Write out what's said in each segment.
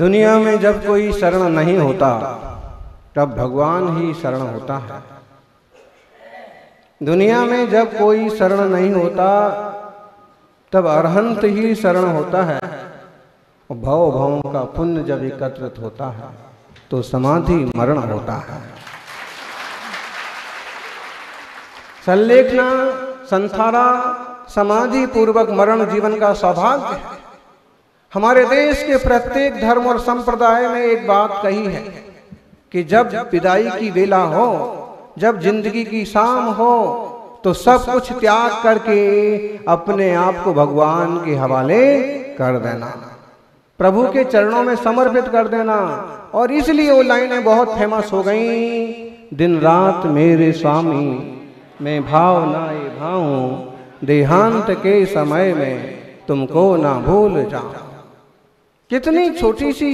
दुनिया में जब कोई शरण नहीं होता तब भगवान ही शरण होता है। दुनिया में जब कोई शरण नहीं होता तब अरहंत ही शरण होता है। भव भवों का पुण्य जब एकत्रित होता है तो समाधि मरण होता है। संलेखना संथारा समाधि पूर्वक मरण जीवन का सौभाग्य है। हमारे देश के प्रत्येक धर्म और संप्रदाय में एक बात कही है कि जब विदाई की वेला हो, जब जिंदगी की शाम हो, तो सब कुछ त्याग करके अपने आप को भगवान के हवाले कर देना, प्रभु के चरणों में समर्पित कर देना। और इसलिए वो लाइनें बहुत फेमस हो गई, दिन रात मेरे स्वामी मैं भाव ना ये भाऊं, देहांत के समय में तुमको ना भूल जाऊं। कितनी छोटी सी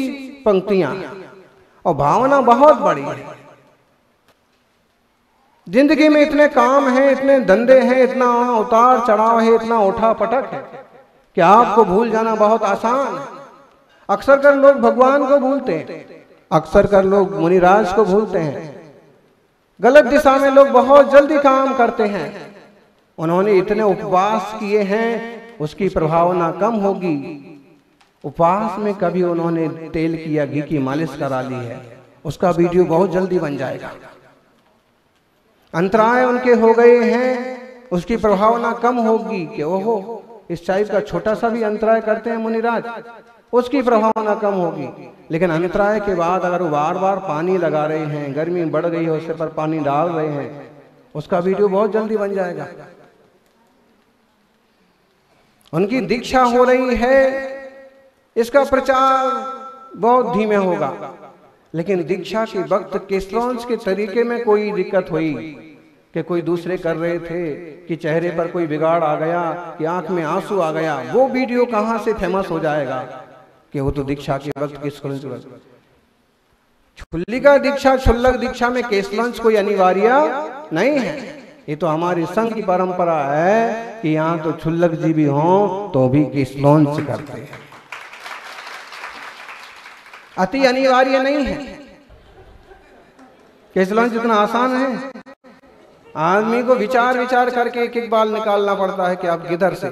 पंक्तियां और भावना बहुत बड़ी है। जिंदगी में इतने काम हैं, इतने धंधे हैं, इतना उतार चढ़ाव है, इतना उठा पटक है कि आपको भूल जाना बहुत आसान है। अक्सर कर लोग भगवान को भूलते हैं, अक्सर कर लोग मुनिराज को भूलते हैं। गलत दिशा में लोग बहुत जल्दी काम करते हैं। उन्होंने इतने उपवास किए हैं, उसकी प्रभावना कम होगी। उपवास में कभी उन्होंने तेल की या घी की मालिश करा ली है, उसका वीडियो बहुत जल्दी बन जाएगा। अंतराय उनके हो गए हैं, उसकी प्रभावना कम होगी कि ओहो इस टाइप का छोटा सा भी अंतराय करते हैं मुनिराज, उसकी प्रभावना कम होगी। लेकिन अंतराय के बाद अगर वो बार बार पानी लगा रहे हैं, गर्मी बढ़ गई है उससे पर पानी डाल रहे हैं, उसका वीडियो बहुत जल्दी बन जाएगा। उनकी दीक्षा हो रही है, इसका प्रचार बहुत धीमे होगा। लेकिन दीक्षा के वक्त केसलॉन्स के तरीके में कोई दिक्कत हुई कि कोई दूसरे कर रहे थे, कि चेहरे पर कोई बिगाड़ आ गया, कि आंख में आंसू आ गया, वो वीडियो कहां से फेमस हो जाएगा कि वो तो दीक्षा के वक्त केसलॉन्स। छुल्लिका दीक्षा, क्षुल्लक दीक्षा में केसलॉन्स कोई अनिवार्य नहीं है। ये तो हमारी संघ की परंपरा है कि यहाँ तो क्षुल्लक जी भी हों तो भी केसलॉन्स करते हैं। अति अनिवार्य नहीं है। केसलॉन्स जितना आसान है, आदमी को विचार विचार करके एक एक बाल निकालना पड़ता है कि आप किधर से,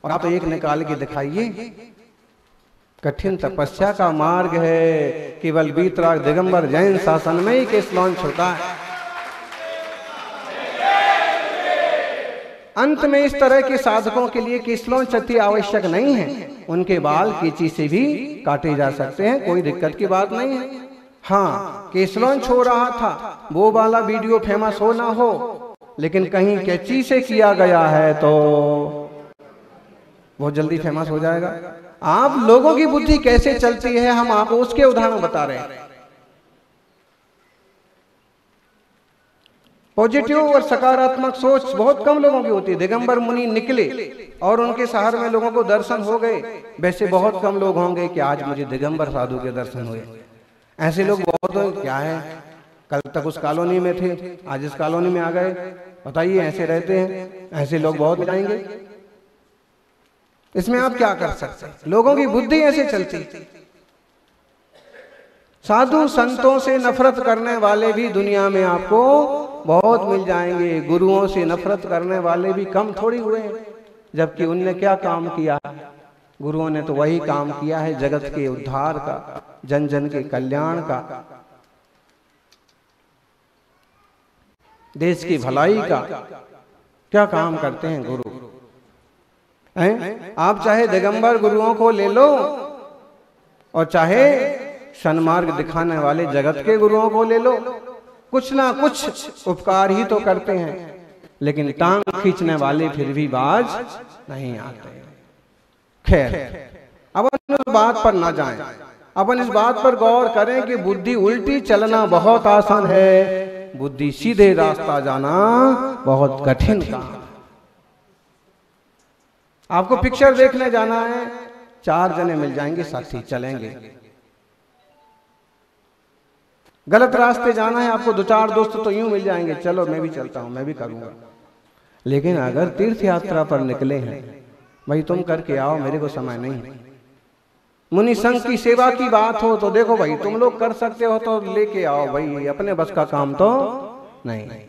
और आप तो एक निकाल के दिखाइए। कठिन तपस्या का मार्ग है, केवल वीतराग दिगंबर जैन शासन में ही केसलॉन्स होता है। अंत में इस तरह के साधकों के लिए केसलॉन्स अति आवश्यक नहीं है। उनके बाल कैंची से भी काटे जा सकते हैं, कोई दिक्कत की बात नहीं है। हाँ, केसलॉन्स हो रहा था, वो वाला वीडियो फेमस हो ना हो, लेकिन कहीं कैंची से किया गया है तो बहुत जल्दी फेमस हो जाएगा। आप लोगों की बुद्धि कैसे चलती है, हम आपको उसके उदाहरण बता रहे हैं। पॉजिटिव और सकारात्मक सोच बहुत कम लोगों की होती है। दिगंबर मुनि निकले और उनके शहर में लोगों को दर्शन हो गए। वैसे बहुत कम लोग होंगे कि आज मुझे दिगंबर साधु के दर्शन हुए। ऐसे लोग बहुत हैं। क्या है, कल तक उस कॉलोनी में थे, आज इस कॉलोनी में आ गए। बताइए, ऐसे रहते हैं, ऐसे लोग बहुत मिलेंगे। इसमें आप क्या कर सकते हैं? लोगों की बुद्धि ऐसे चलती। साधु संतों से नफरत करने वाले भी दुनिया में आपको बहुत मिल जाएंगे। गुरुओं से नफरत करने वाले भी कम थोड़ी हुए हैं, जबकि उनने क्या काम किया? गुरुओं ने तो वही काम किया है, जगत के उद्धार का, जन जन के कल्याण का, देश की भलाई का। क्या काम करते हैं गुरु? आप चाहे दिगंबर गुरुओं को ले लो और चाहे सन्मार्ग दिखाने वाले जगत के गुरुओं को ले लो, कुछ ना कुछ उपकार ही तो करते हैं। लेकिन टांग खींचने वाले फिर भी बाज नहीं आते। खैर, अब अपन उस बात पर ना जाएं, अपन इस बात पर गौर करें कि बुद्धि उल्टी चलना बहुत आसान है, बुद्धि सीधे रास्ता जाना बहुत कठिन काम। आपको पिक्चर देखने जाना है, 4 जने मिल जाएंगे, साथी चलेंगे। गलत रास्ते जाना है, आपको 2-4 दोस्त तो यूं मिल जाएंगे, चलो मैं भी चलता हूं, मैं भी करूंगा। लेकिन अगर तीर्थ यात्रा पर निकले हैं, भाई तुम करके आओ, मेरे को समय नहीं। मुनि संघ की सेवा की बात हो तो देखो भाई तुम लोग कर सकते हो तो लेके आओ भाई, अपने बस का काम तो नहीं।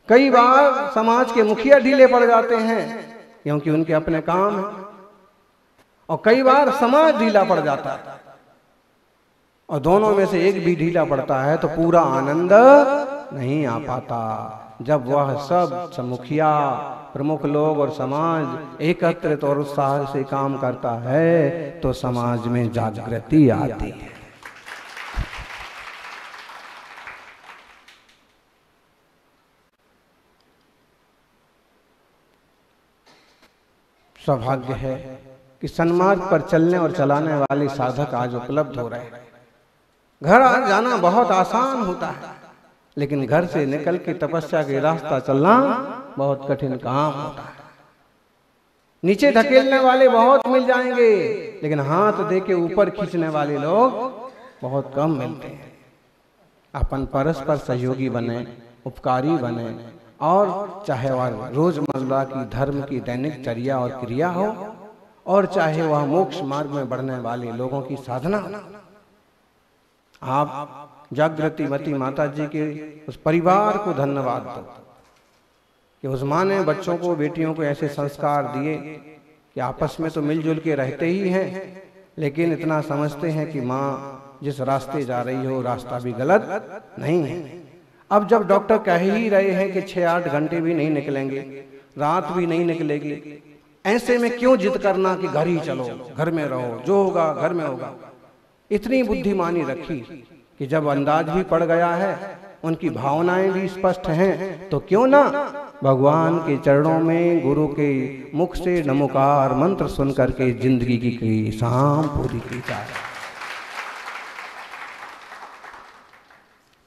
कई बार समाज के मुखिया ढीले पड़ जाते हैं क्योंकि उनके अपने काम है, और कई बार समाज ढीला पड़ जाता है, और दोनों में से एक भी ढीला पड़ता है तो पूरा आनंद नहीं आ पाता। जब वह सब मुखिया, प्रमुख लोग और समाज एकत्रित और उत्साह से काम करता है तो समाज में जागृति आती है। सौभाग्य है कि सन्मार्ग पर चलने और चलाने वाले साधक आज उपलब्ध हो रहे हैं। घर आ जाना बहुत आसान होता है, लेकिन घर से निकल के तपस्या के रास्ता चलना बहुत कठिन काम होता है। नीचे धकेलने वाले बहुत मिल जाएंगे, लेकिन हाथ दे के ऊपर खींचने वाले लोग बहुत कम मिलते हैं। अपन परस्पर सहयोगी बने, उपकारी बने, और चाहे वह रोजमर्रा की धर्म की दैनिक चर्या और क्रिया हो, और चाहे वह मोक्ष मार्ग में बढ़ने वाले लोगों की साधना। आप जागृतिमती माता जी के उस परिवार को धन्यवाद दो कि उस माँ ने बच्चों को, बेटियों को ऐसे संस्कार दिए कि आपस में तो मिलजुल के रहते ही हैं, लेकिन इतना समझते हैं कि माँ जिस रास्ते जा रही हो रास्ता भी गलत नहीं है। अब जब डॉक्टर कह ही रहे हैं कि 6-8 घंटे भी नहीं निकलेंगे, रात भी नहीं निकलेगी, ऐसे में क्यों जिद करना कि घर ही चलो, घर में रहो, जो होगा घर में होगा। इतनी बुद्धिमानी रखी कि जब अंदाज भी पड़ गया है, उनकी भावनाएं भी स्पष्ट हैं, तो क्यों ना भगवान के चरणों में गुरु के मुख से नमोकार मंत्र सुन करके जिंदगी की शाम पूरी की जाए।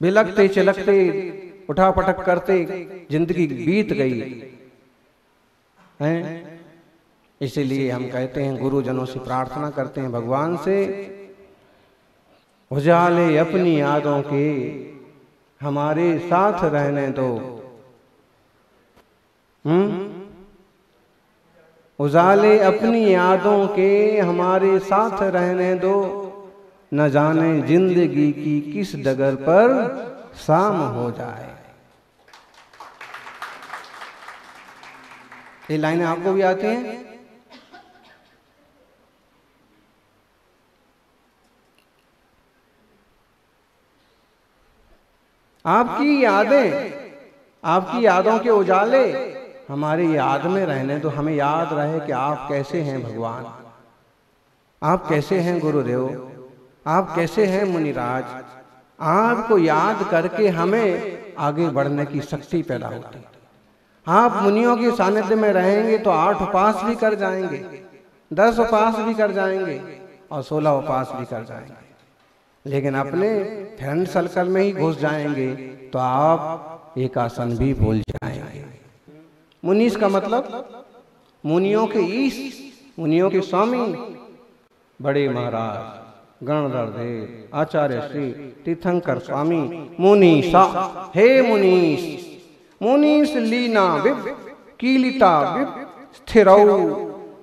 बिलखते चिलखते उठा पटक करते जिंदगी बीत गई है। इसीलिए हम कहते हैं, गुरुजनों से प्रार्थना करते हैं भगवान से, उजाले अपनी यादों के हमारे साथ रहने दो। उजाले अपनी यादों के हमारे साथ रहने दो, न जाने जिंदगी की किस डगर पर शाम हो जाए। ये लाइनें आपको भी आती हैं? आपकी यादें, आपकी यादों के उजाले हमारी याद में रहने दो। हमें याद रहे कि आप कैसे हैं भगवान, आप कैसे हैं गुरुदेव, आप कैसे हैं मुनिराज। आपको याद करके हमें आगे बढ़ने की शक्ति पैदा होती है। आप मुनियों के सानिध्य में रहेंगे तो 8 उपास भी कर जाएंगे, 10 उपास भी कर जाएंगे, और 16 उपास भी कर जाएंगे। लेकिन अपने फ्रेंड सर्कल में ही घुस जाएंगे तो आप एक आसन भी भूल जाएंगे। मुनीस का मतलब मुनियों के ईश, मुनियों के स्वामी, बड़े महाराज गणधर देव आचार्य श्री तीर्थंकर स्वामी मुनीसा। हे मुनीस, मुनीस लीना विप कीलिता विप स्थिरौ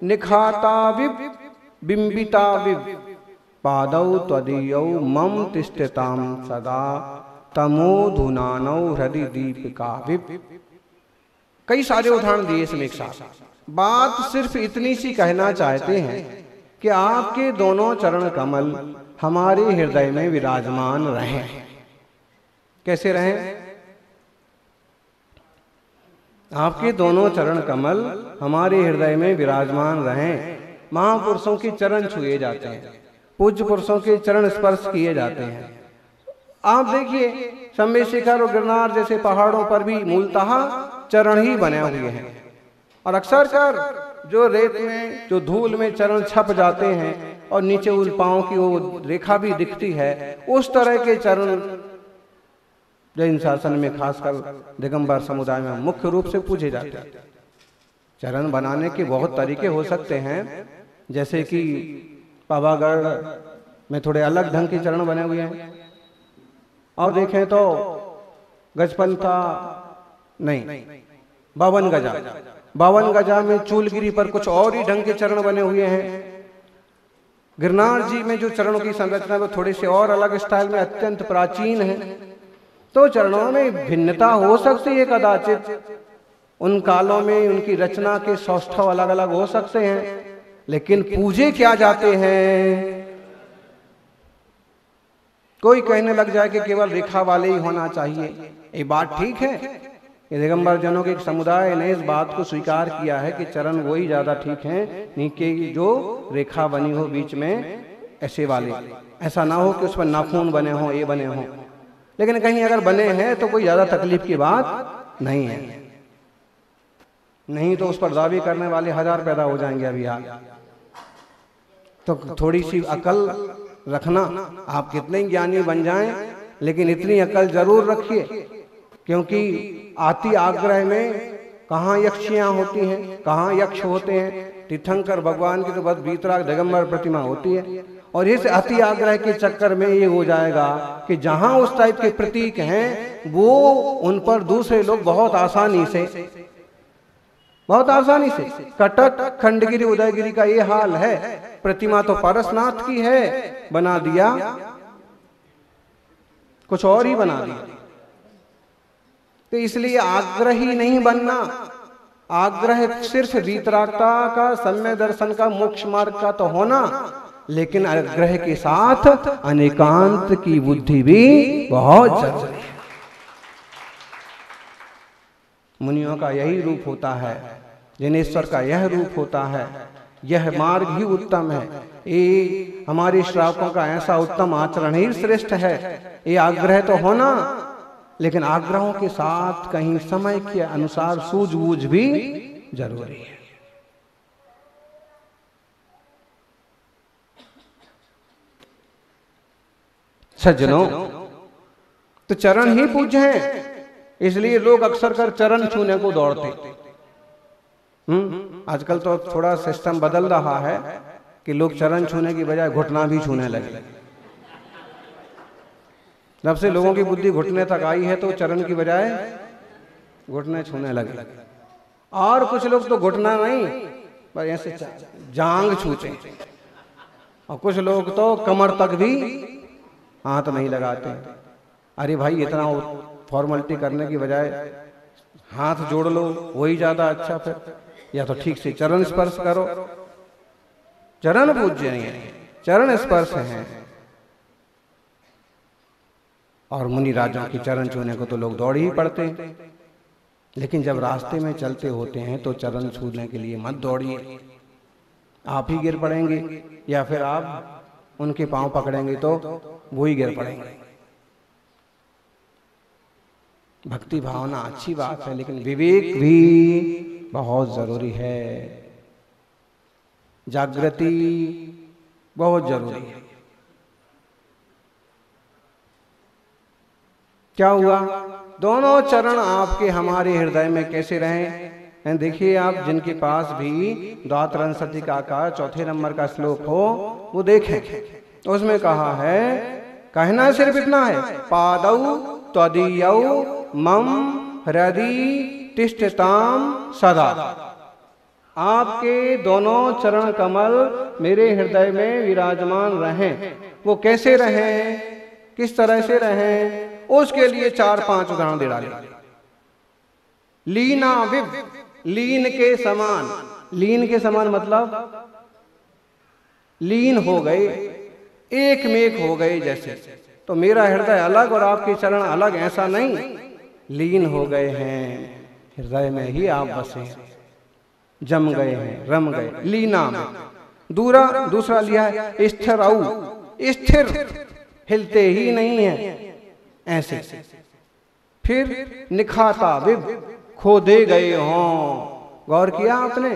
निखाता विप बिंबिता विप पादौ त्वदीयौ मम तिष्ठताम सदा तमोधुनानौ हृदय दीपिका विप। कई सारे उदाहरण दिए इसमें एक साथ। बात सिर्फ इतनी सी कहना चाहते हैं कि आपके दोनों चरण कमल हमारे हृदय में विराजमान रहें। कैसे रहें? आपके दोनों चरण कमल हमारे हृदय में विराजमान रहें। महापुरुषों के चरण छुए जाते हैं, पूज्य पुरुषों के चरण स्पर्श किए जाते हैं। आप देखिए, शंभे शिखर और गिरनार जैसे पहाड़ों पर भी मूलतः चरण ही बने हुए हैं, और अक्सर कर जो रेत में, जो धूल में चरण छप जाते हैं और नीचे उन पांव की वो रेखा भी दिखती है, उस तरह के चरण जैन शासन में खासकर दिगंबर समुदाय में मुख्य रूप से पूजे जाते हैं। चरण बनाने के बहुत तरीके हो सकते हैं, जैसे कि पावागढ़ में थोड़े अलग ढंग के चरण बने हुए हैं, और देखें तो गजपंथा नहीं, 52 गजा में चूलगिरी पर कुछ और ही ढंग के चरण बने हुए हैं। गिरनार जी में जो चरणों की संरचना है वो थोड़ी सी और अलग स्टाइल में अत्यंत प्राचीन है, तो चरणों में भिन्नता हो सकती है कदाचित, उन कालों में उनकी रचना के सौष्ठव अलग अलग हो सकते हैं, लेकिन पूजे क्या जाते हैं। कोई कहने लग जाए कि केवल रेखा वाले ही होना चाहिए, ये बात ठीक है। ये दिगंबर जनों के एक समुदाय ने इस बात को स्वीकार किया है कि चरण वही ज्यादा ठीक है, नीचे जो रेखा बनी हो बीच में ऐसे वाले, ऐसा ना हो कि उस पर नाखून बने हो, ये बने हो, लेकिन कहीं अगर बने हैं तो कोई ज्यादा तकलीफ की बात नहीं है। नहीं तो उस पर दावे करने वाले 1000 पैदा हो जाएंगे अभी आज। तो थोड़ी सी अकल रखना, आप कितने ज्ञानी बन जाएं, लेकिन इतनी अकल जरूर रखिए, क्योंकि आती आग्रह में कहाँ यक्षियाँ होती हैं, कहाँ यक्ष होते हैं। तीर्थंकर भगवान की तो बस वीतराग दिगंबर प्रतिमा होती है, और इस अति आग्रह के चक्कर में ये हो जाएगा कि जहां उस टाइप के प्रतीक हैं वो उन पर दूसरे लोग बहुत आसानी से कटक खंडगिरी उदयगिरी का ये हाल है। प्रतिमा तो पारसनाथ की है, बना दिया कुछ और ही बना दिया। तो इसलिए आग्रही नहीं बनना, आग्रह सिर्फ वीतरागता का, सम्य दर्शन का, मोक्ष मार्ग का तो होना, लेकिन आग्रह के साथ अनेकांत की बुद्धि भी बहुत जरूरी है। मुनियों का यही रूप होता है, जिनेश्वर का यह रूप होता है, यह मार्ग ही उत्तम है। ये हमारे श्रावकों का ऐसा उत्तम आचरण ही श्रेष्ठ है। ये आग्रह तो होना, लेकिन आग्रहों के साथ कहीं समय के अनुसार सूझबूझ भी जरूरी है। सज्जनों, तो चरण ही पूज्य हैं, इसलिए लोग अक्सर कर चरण छूने को दौड़ते। आजकल तो थोड़ा सिस्टम बदल रहा है कि लोग चरण छूने की बजाय घुटना भी छूने लगे। जब से लोगों की बुद्धि घुटने तक आई है तो चरण की बजाय घुटने छूने लगे। और कुछ लोग तो घुटना नहीं, पर ऐसे जांग छूते, और कुछ लोग तो कमर तक भी हाथ नहीं लगाते। अरे भाई, इतना फॉर्मेलिटी करने की बजाय हाथ जोड़ लो, वही ज्यादा अच्छा। फिर या तो ठीक से चरण स्पर्श करो। चरण पूज्य हैं, चरण स्पर्श हैं। और मुनि राजाओं की चरण छूने को तो लोग दौड़ ही पड़ते हैं, लेकिन जब रास्ते में चलते होते हैं तो चरण छूने के लिए मत दौड़िए। आप ही गिर पड़ेंगे, या फिर आप उनके पांव पकड़ेंगे तो वो ही गिर पड़ेंगे। भक्ति भावना अच्छी बात है, लेकिन विवेक भी बहुत जरूरी है, जागृति बहुत जरूरी है। क्या हुआ? दोनों चरण आपके हमारे हृदय में कैसे रहें? देखिए, आप जिनके पास भी द्वातरंसति का आकार 4 नंबर का श्लोक हो वो देखें। उसमें कहा है, कहना सिर्फ इतना है, पादौ त्वदीयौ मम हृदि तिष्ठताम सदा। आपके दोनों चरण कमल मेरे हृदय में विराजमान रहें। वो कैसे रहें, किस तरह से रहें, उसके लिए 4-5 उदाहरण दे डाले। लीना विव, लीन के समान। लीन के समान मतलब लीन हो गए, एक में एक हो गए जैसे। तो मेरा हृदय अलग और आपके चरण अलग, ऐसा नहीं, लीन हो गए हैं, हृदय में ही आप बसे हैं, जम गए हैं, रम गए, लीना में। दूसरा लिया है स्थिर, स्थिर, हिलते ही नहीं है ऐसे। फिर निखाता विव, खोदे गए हों। गौर किया आपने?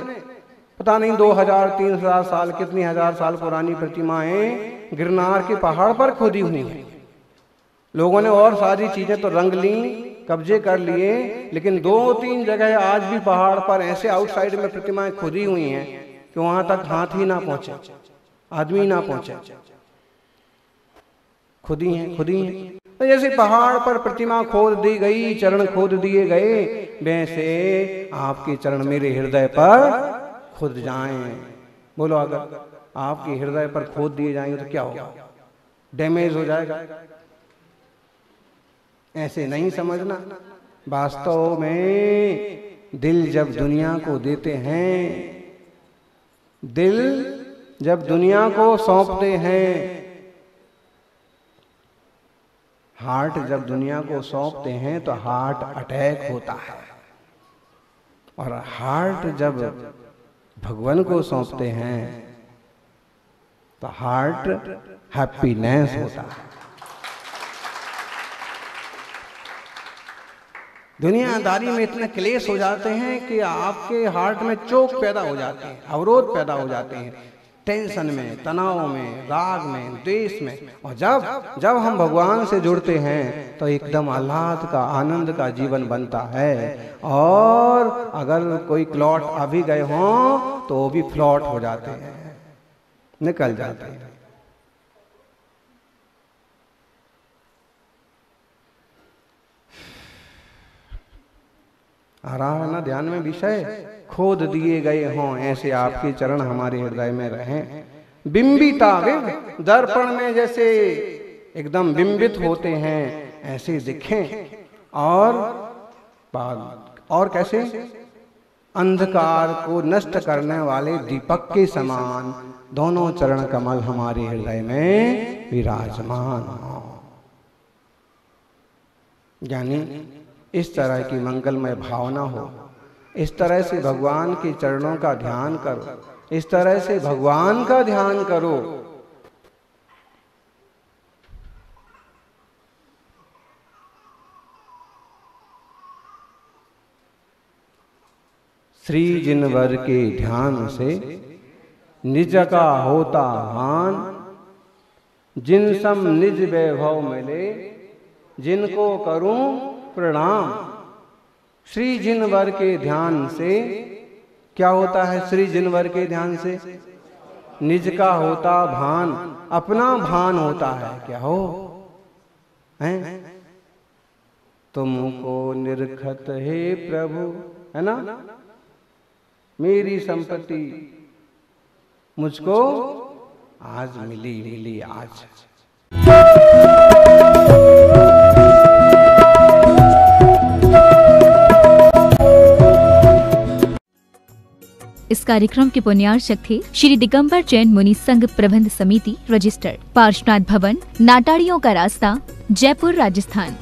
पता नहीं 2000-3000 साल, कितनी हजार साल पुरानी प्रतिमाएं गिरनार के पहाड़ पर खोदी हुई हैं। लोगों ने और सारी चीजें तो रंग ली, कब्जे कर लिए, लेकिन 2-3 जगह आज भी पहाड़ पर ऐसे आउटसाइड में प्रतिमाएं खोदी हुई हैं कि वहां तक हाथ ही ना पहुंचे, आदमी ना पहुंचे। खुदी हैं। तो जैसे पहाड़ पर प्रतिमा खोद दी गई, चरण खोद दिए गए, वैसे आपके चरण मेरे हृदय पर खुद जाएं। बोलो अगर आपके हृदय पर खोद दिए जाएंगे तो क्या होगा? डैमेज हो जाएगा। ऐसे नहीं समझना। वास्तव में दिल जब दुनिया को देते हैं, दिल जब दुनिया को सौंपते हैं, हार्ट जब दुनिया को सौंपते हैं तो हार्ट अटैक होता है, और हार्ट जब भगवान को सौंपते हैं तो हार्ट हैप्पीनेस होता है। दुनियादारी में इतने क्लेश हो जाते हैं कि आपके हार्ट में चोक पैदा हो जाते हैं, अवरोध पैदा हो जाते हैं, टेंशन में, तनाव में, राग में, द्वेष में। और जब हम भगवान से जुड़ते हैं तो एकदम आह्लाद का, आनंद का जीवन बनता है। और अगर कोई क्लॉट अभी गए हों तो वो भी फ्लॉट हो जाते हैं, निकल जाते हैं। आ रहा है ना ध्यान में विषय? खोद दिए गए हों ऐसे आपके चरण हमारे हृदय में रहें। बिंबिता विव, दर्पण में जैसे एकदम बिंबित होते हैं ऐसे दिखें। और कैसे? अंधकार को नष्ट करने वाले दीपक के समान दोनों चरण कमल हमारे हृदय में विराजमान हो। यानी इस तरह की मंगलमय भावना हो, इस तरह से भगवान के चरणों का ध्यान करो, इस तरह से भगवान का ध्यान करो। श्री जिनवर के ध्यान से निज का होता भान, जिन सम निज वैभव मिले, जिनको करूं प्रणाम। श्री जिनवर के ध्यान से क्या होता है? श्री जिनवर के ध्यान से निज का होता भान, अपना भान होता है। क्या हो हैं? तुमको निरखत हे प्रभु, है ना? मेरी संपत्ति मुझको आज मिली आज। इस कार्यक्रम के पुण्यार्चक थे श्री दिगंबर जैन मुनि संघ प्रबंध समिति, रजिस्टर्ड, पार्श्वनाथ भवन, नाटाड़ियों का रास्ता, जयपुर, राजस्थान।